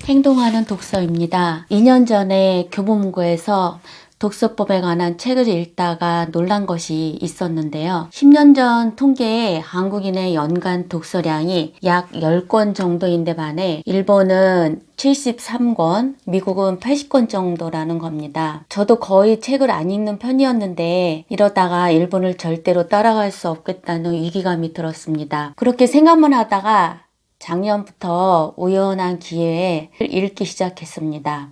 행동하는 독서입니다. 2년 전에 교보문고에서 독서법에 관한 책을 읽다가 놀란 것이 있었는데요. 10년 전 통계에 한국인의 연간 독서량이 약 10권 정도인데 반해 일본은 73권, 미국은 80권 정도라는 겁니다. 저도 거의 책을 안 읽는 편이었는데 이러다가 일본을 절대로 따라갈 수 없겠다는 위기감이 들었습니다. 그렇게 생각만 하다가 작년부터 우연한 기회에 읽기 시작했습니다.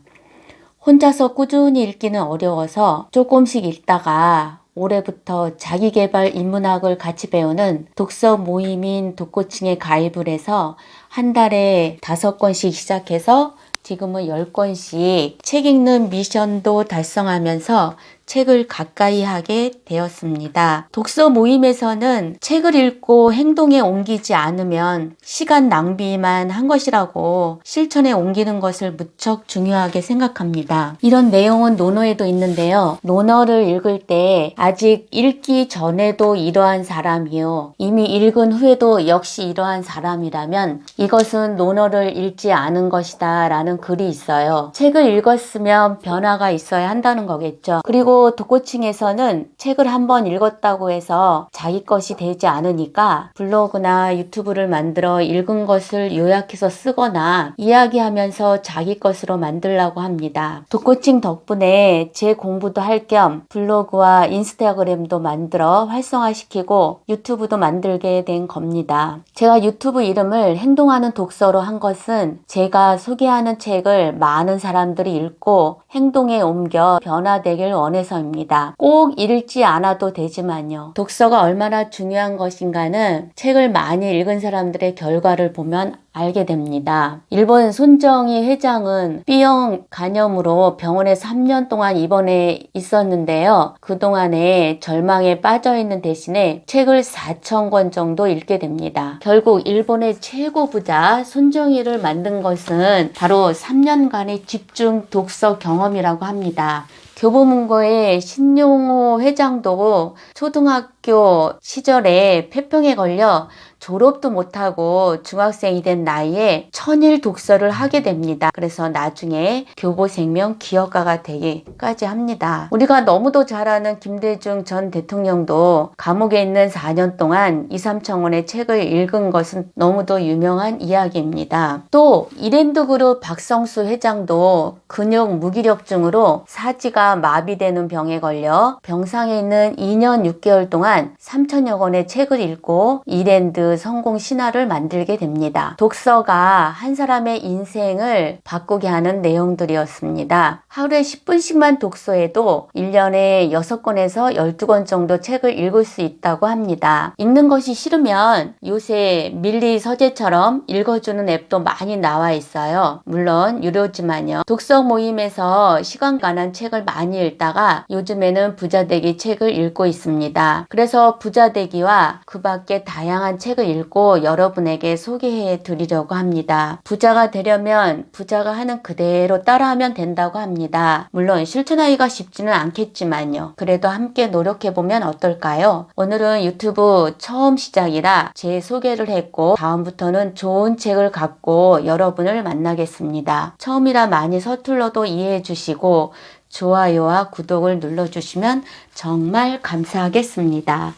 혼자서 꾸준히 읽기는 어려워서 조금씩 읽다가 올해부터 자기계발 인문학을 같이 배우는 독서 모임인 독고층에 가입을 해서 한 달에 5권씩 시작해서 지금은 10권씩 책 읽는 미션도 달성하면서 책을 가까이 하게 되었습니다. 독서 모임에서는 책을 읽고 행동에 옮기지 않으면 시간 낭비만 한 것이라고 실천에 옮기는 것을 무척 중요하게 생각합니다. 이런 내용은 논어에도 있는데요. 논어를 읽을 때 아직 읽기 전에도 이러한 사람이요. 이미 읽은 후에도 역시 이러한 사람이라면 이것은 논어를 읽지 않은 것이다 라는 글이 있어요. 책을 읽었으면 변화가 있어야 한다는 거겠죠. 그리고 독고층에서는 책을 한번 읽었다고 해서 자기 것이 되지 않으니까 블로그나 유튜브를 만들어 읽은 것을 요약해서 쓰거나 이야기하면서 자기 것으로 만들라고 합니다. 독고층 덕분에 제 공부도 할 겸 블로그와 인스타그램도 만들어 활성화시키고 유튜브도 만들게 된 겁니다. 제가 유튜브 이름을 행동하는 독서로 한 것은 제가 소개하는 책을 많은 사람들이 읽고 행동에 옮겨 변화되길 원해서입니다. 꼭 읽지 않아도 되지만요. 독서가 얼마나 중요한 것인가는 책을 많이 읽은 사람들의 결과를 보면 알게 됩니다. 일본 손정희 회장은 B형 간염으로 병원에 3년 동안 입원해 있었는데요. 그동안에 절망에 빠져있는 대신에 책을 4,000권 정도 읽게 됩니다. 결국 일본의 최고 부자 손정희를 만든 것은 바로 3년간의 집중 독서 경험이라고 합니다. 교보문고의 신용호 회장도 초등학교 시절에 폐병에 걸려 졸업도 못하고 중학생이 된 나이에 천일 독서를 하게 됩니다. 그래서 나중에 교보생명 기업가가 되기까지 합니다. 우리가 너무도 잘 아는 김대중 전 대통령도 감옥에 있는 4년 동안 2, 3천 권의 책을 읽은 것은 너무도 유명한 이야기입니다. 또 이랜드그룹 박성수 회장도 근육 무기력증으로 사지가 마비되는 병에 걸려 병상에 있는 2년 6개월 동안 3천여 권의 책을 읽고 이랜드 성공 신화를 만들게 됩니다. 독서가 한 사람의 인생을 바꾸게 하는 내용들이었습니다. 하루에 10분씩만 독서해도 1년에 6권에서 12권 정도 책을 읽을 수 있다고 합니다. 읽는 것이 싫으면 요새 밀리 서재처럼 읽어주는 앱도 많이 나와 있어요. 물론 유료지만요. 독서 모임에서 시간 관한 책을 많이 읽다가 요즘에는 부자되기 책을 읽고 있습니다. 그래서 부자되기와 그 밖에 다양한 책을 읽고 여러분에게 소개해 드리려고 합니다. 부자가 되려면 부자가 하는 그대로 따라하면 된다고 합니다. 물론 실천하기가 쉽지는 않겠지만요. 그래도 함께 노력해보면 어떨까요? 오늘은 유튜브 처음 시작이라 제 소개를 했고 다음부터는 좋은 책을 갖고 여러분을 만나겠습니다. 처음이라 많이 서툴러도 이해해 주시고 좋아요와 구독을 눌러주시면 정말 감사하겠습니다.